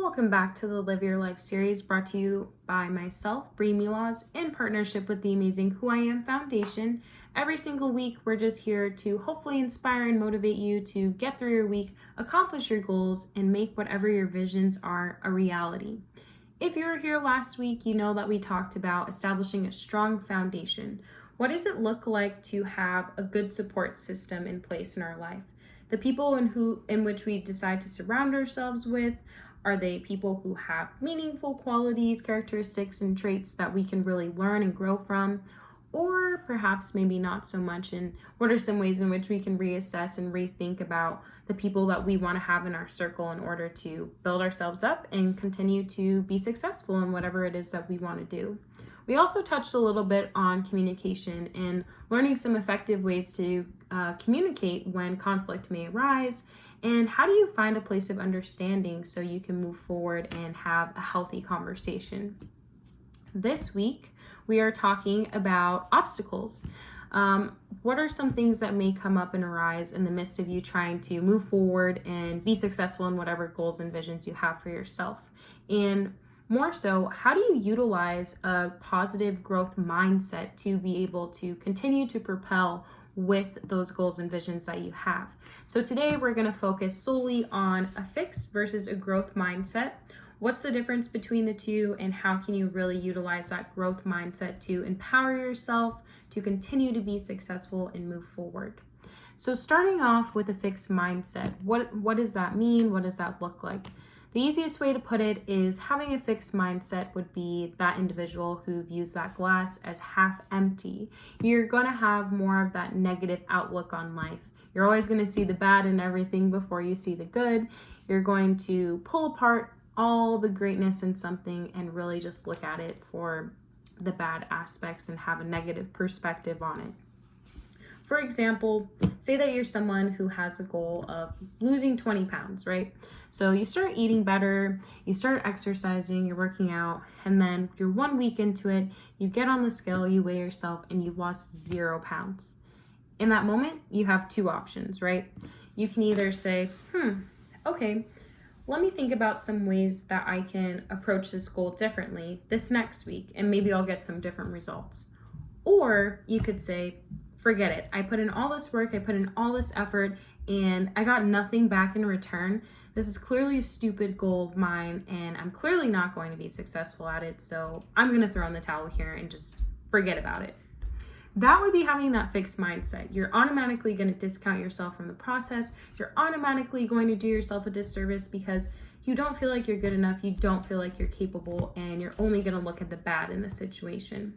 Welcome back to the Live Your Life series brought to you by myself, Bree Milas, in partnership with the amazing Who I Am Foundation. Every single week, we're just here to hopefully inspire and motivate you to get through your week, accomplish your goals, and make whatever your visions are a reality. If you were here last week, you know that we talked about establishing a strong foundation. What does it look like to have a good support system in place in our life? The people in which we decide to surround ourselves with, are they people who have meaningful qualities, characteristics, and traits that we can really learn and grow from? Or perhaps maybe not so much, and what are some ways in which we can reassess and rethink about the people that we want to have in our circle in order to build ourselves up and continue to be successful in whatever it is that we want to do? We also touched a little bit on communication and learning some effective ways to communicate when conflict may arise, and how do you find a place of understanding so you can move forward and have a healthy conversation. This week, we are talking about obstacles. What are some things that may come up and arise in the midst of you trying to move forward and be successful in whatever goals and visions you have for yourself? And more so, how do you utilize a positive growth mindset to be able to continue to propel with those goals and visions that you have? So today we're going to focus solely on a fixed versus a growth mindset. What's the difference between the two, and how can you really utilize that growth mindset to empower yourself to continue to be successful and move forward? So starting off with a fixed mindset, what does that mean? What does that look like? The easiest way to put it is having a fixed mindset would be that individual who views that glass as half empty. You're going to have more of that negative outlook on life. You're always going to see the bad in everything before you see the good. You're going to pull apart all the greatness in something and really just look at it for the bad aspects and have a negative perspective on it. For example, say that you're someone who has a goal of losing 20 pounds, right? So you start eating better, you start exercising, you're working out, and then you're 1 week into it, you get on the scale, you weigh yourself, and you've lost 0 pounds. In that moment, you have two options, right? You can either say, okay, let me think about some ways that I can approach this goal differently this next week, and maybe I'll get some different results. Or you could say, forget it. I put in all this work, I put in all this effort, and I got nothing back in return. This is clearly a stupid goal of mine, and I'm clearly not going to be successful at it, so I'm going to throw in the towel here and just forget about it. That would be having that fixed mindset. You're automatically going to discount yourself from the process. You're automatically going to do yourself a disservice because you don't feel like you're good enough, you don't feel like you're capable, and you're only going to look at the bad in the situation.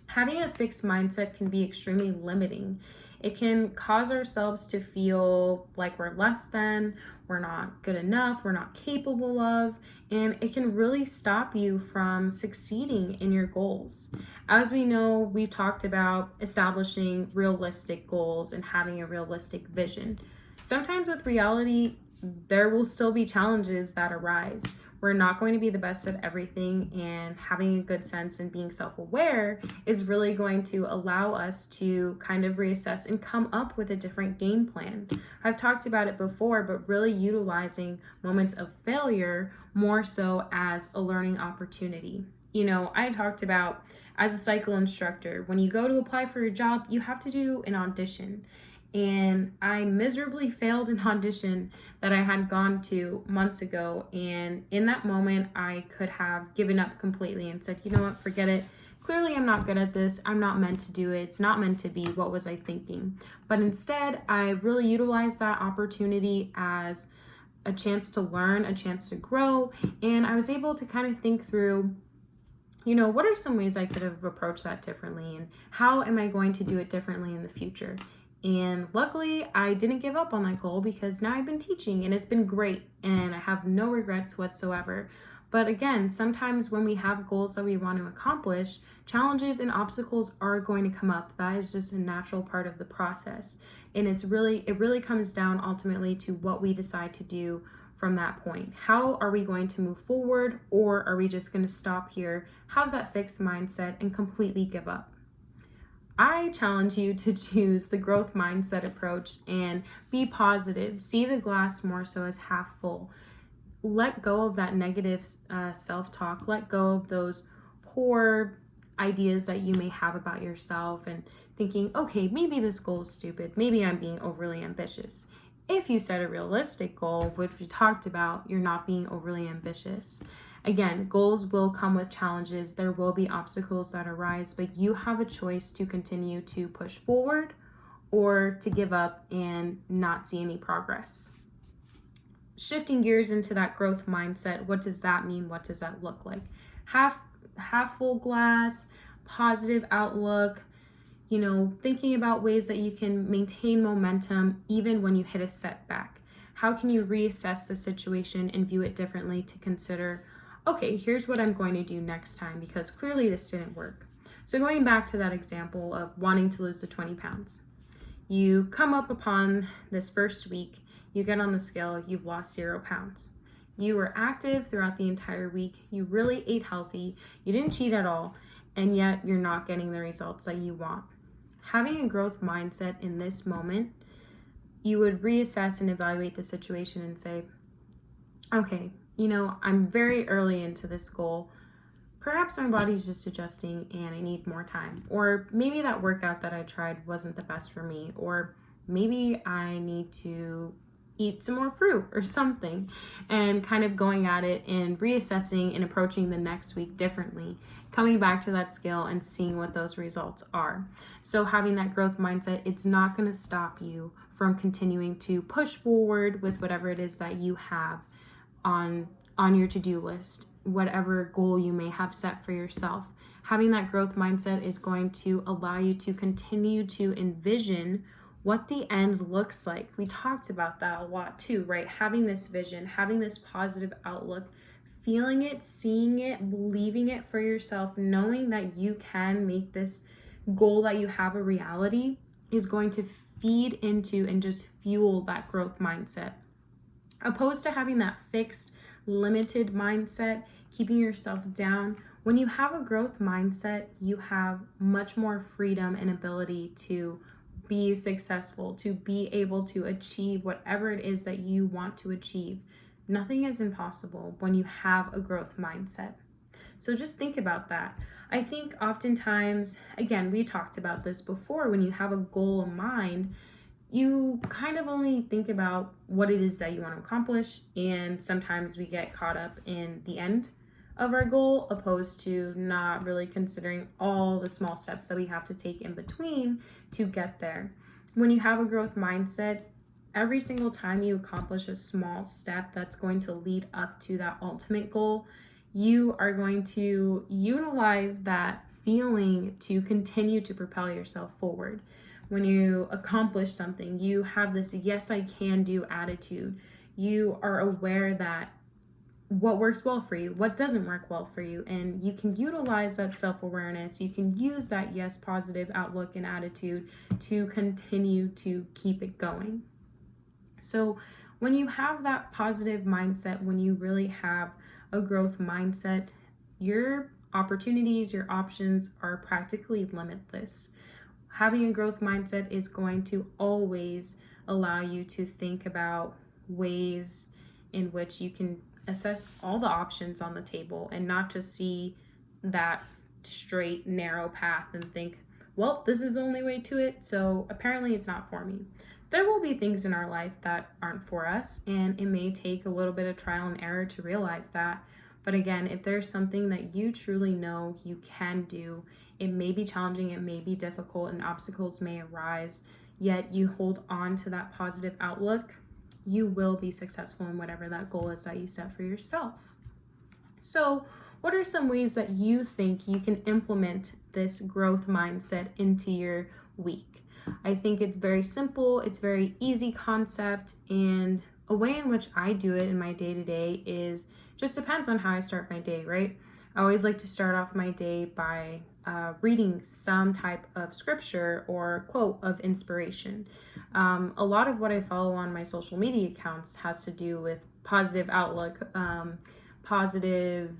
Having a fixed mindset can be extremely limiting. It can cause ourselves to feel like we're less than, we're not good enough, we're not capable of, and it can really stop you from succeeding in your goals. As we know, we've talked about establishing realistic goals and having a realistic vision. Sometimes with reality, there will still be challenges that arise. We're not going to be the best at everything, and having a good sense and being self-aware is really going to allow us to kind of reassess and come up with a different game plan. I've talked about it before, but really utilizing moments of failure more so as a learning opportunity. You know, I talked about as a cycle instructor, when you go to apply for a job, you have to do an audition. And I miserably failed an audition that I had gone to months ago. And in that moment, I could have given up completely and said, you know what, forget it. Clearly, I'm not good at this. I'm not meant to do it. It's not meant to be. What was I thinking? But instead, I really utilized that opportunity as a chance to learn, a chance to grow. And I was able to kind of think through, you know, what are some ways I could have approached that differently? And how am I going to do it differently in the future? And luckily, I didn't give up on that goal because now I've been teaching and it's been great and I have no regrets whatsoever. But again, sometimes when we have goals that we want to accomplish, challenges and obstacles are going to come up. That is just a natural part of the process. And it really comes down ultimately to what we decide to do from that point. How are we going to move forward, or are we just going to stop here, have that fixed mindset, and completely give up? I challenge you to choose the growth mindset approach and be positive. See the glass more so as half full. let go of that negative self-talk, let go of those poor ideas that you may have about yourself and thinking, okay, maybe this goal is stupid, maybe I'm being overly ambitious. If you set a realistic goal, which we talked about, you're not being overly ambitious. Again, goals will come with challenges. There will be obstacles that arise, but you have a choice to continue to push forward or to give up and not see any progress. Shifting gears into that growth mindset, what does that mean? What does that look like? Half full glass, positive outlook, thinking about ways that you can maintain momentum even when you hit a setback. How can you reassess the situation and view it differently to consider, okay, here's what I'm going to do next time because clearly this didn't work. So going back to that example of wanting to lose the 20 pounds, you come up upon this first week, you get on the scale, you've lost 0 pounds. You were active throughout the entire week, you really ate healthy, you didn't cheat at all, and yet you're not getting the results that you want. Having a growth mindset in this moment, you would reassess and evaluate the situation and say, okay, I'm very early into this goal. Perhaps my body's just adjusting and I need more time. Or maybe that workout that I tried wasn't the best for me. Or maybe I need to eat some more fruit or something, and kind of going at it and reassessing and approaching the next week differently, coming back to that scale and seeing what those results are. So having that growth mindset, it's not going to stop you from continuing to push forward with whatever it is that you have on your to-do list, whatever goal you may have set for yourself. Having that growth mindset is going to allow you to continue to envision what the end looks like. We talked about that a lot too, right? Having this vision, having this positive outlook, feeling it, seeing it, believing it for yourself, knowing that you can make this goal that you have a reality is going to feed into and just fuel that growth mindset. Opposed to having that fixed, limited mindset, keeping yourself down. When you have a growth mindset, you have much more freedom and ability to be successful, to be able to achieve whatever it is that you want to achieve. Nothing is impossible when you have a growth mindset. So just think about that. I think oftentimes, again, we talked about this before, when you have a goal in mind, you kind of only think about what it is that you want to accomplish, and sometimes we get caught up in the end of our goal opposed to not really considering all the small steps that we have to take in between to get there. When you have a growth mindset, every single time you accomplish a small step that's going to lead up to that ultimate goal, you are going to utilize that feeling to continue to propel yourself forward. When you accomplish something, you have this yes, I can do attitude. You are aware that what works well for you, what doesn't work well for you, and you can utilize that self-awareness. You can use that yes, positive outlook and attitude to continue to keep it going. So when you have that positive mindset, when you really have a growth mindset, your opportunities, your options are practically limitless. Having a growth mindset is going to always allow you to think about ways in which you can assess all the options on the table and not just see that straight, narrow path and think, well, this is the only way to it, so apparently it's not for me. There will be things in our life that aren't for us, and it may take a little bit of trial and error to realize that. But again, if there's something that you truly know you can do, it may be challenging, it may be difficult, and obstacles may arise, yet you hold on to that positive outlook, you will be successful in whatever that goal is that you set for yourself. So, what are some ways that you think you can implement this growth mindset into your week? I think it's very simple, it's very easy concept, and a way in which I do it in my day-to-day is just depends on how I start my day, right? I always like to start off my day by reading some type of scripture or quote of inspiration. A lot of what I follow on my social media accounts has to do with positive outlook, positive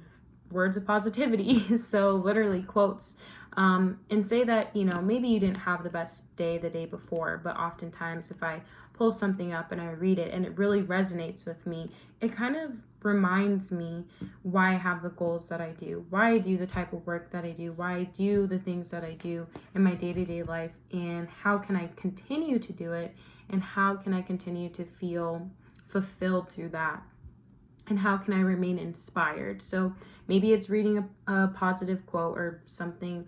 words of positivity. So literally quotes, and say that, maybe you didn't have the best day the day before, but oftentimes if I pull something up and I read it and it really resonates with me, it kind of reminds me why I have the goals that I do, why I do the type of work that I do, why I do the things that I do in my day-to-day life, and how can I continue to do it, and how can I continue to feel fulfilled through that, and how can I remain inspired. So maybe it's reading a positive quote or something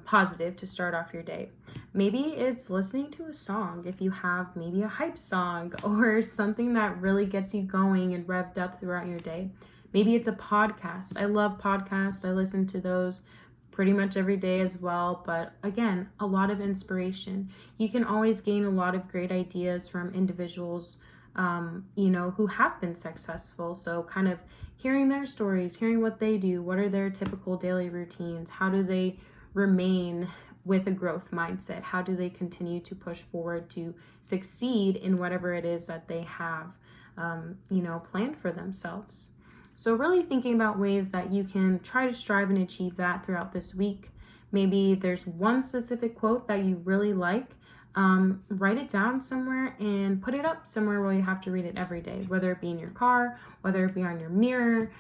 positive to start off your day. Maybe it's listening to a song, if you have maybe a hype song or something that really gets you going and revved up throughout your day. Maybe it's a podcast. I love podcasts. I listen to those pretty much every day as well. But again, a lot of inspiration. You can always gain a lot of great ideas from individuals who have been successful. So kind of hearing their stories, hearing what they do, what are their typical daily routines, how do they remain with a growth mindset, how do they continue to push forward to succeed in whatever it is that they have planned for themselves. So really thinking about ways that you can try to strive and achieve that throughout this week. Maybe there's one specific quote that you really like. Write it down somewhere and put it up somewhere where you have to read it every day, whether it be in your car, whether it be on your mirror,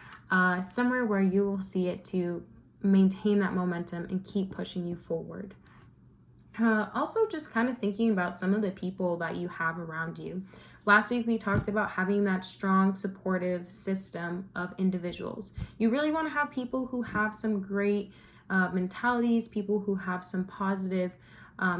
somewhere where you will see it to maintain that momentum and keep pushing you forward. Also, just kind of thinking about some of the people that you have around you. Last week, we talked about having that strong, supportive system of individuals. You really want to have people who have some great mentalities, people who have some positive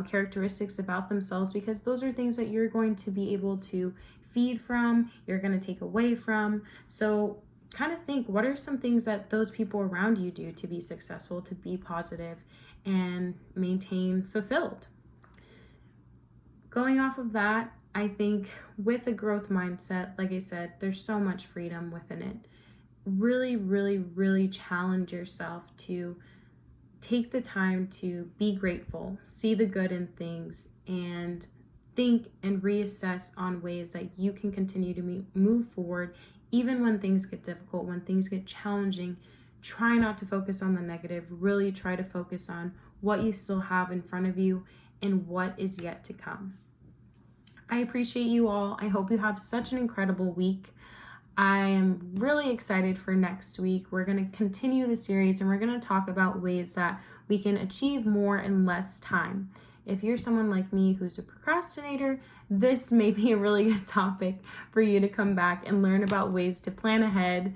characteristics about themselves, because those are things that you're going to be able to feed from, you're going to take away from. So kind of think, what are some things that those people around you do to be successful, to be positive and maintain fulfilled? Going off of that, I think with a growth mindset, like I said, there's so much freedom within it. Really, really, really challenge yourself to take the time to be grateful, see the good in things, and think and reassess on ways that you can continue to move forward. Even when things get difficult, when things get challenging, try not to focus on the negative. Really try to focus on what you still have in front of you and what is yet to come. I appreciate you all. I hope you have such an incredible week. I am really excited for next week. We're going to continue the series and we're going to talk about ways that we can achieve more in less time. If you're someone like me who's a procrastinator, this may be a really good topic for you to come back and learn about ways to plan ahead,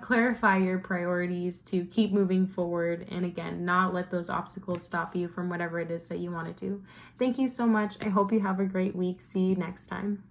clarify your priorities, to keep moving forward, and again, not let those obstacles stop you from whatever it is that you want to do. Thank you so much. I hope you have a great week. See you next time.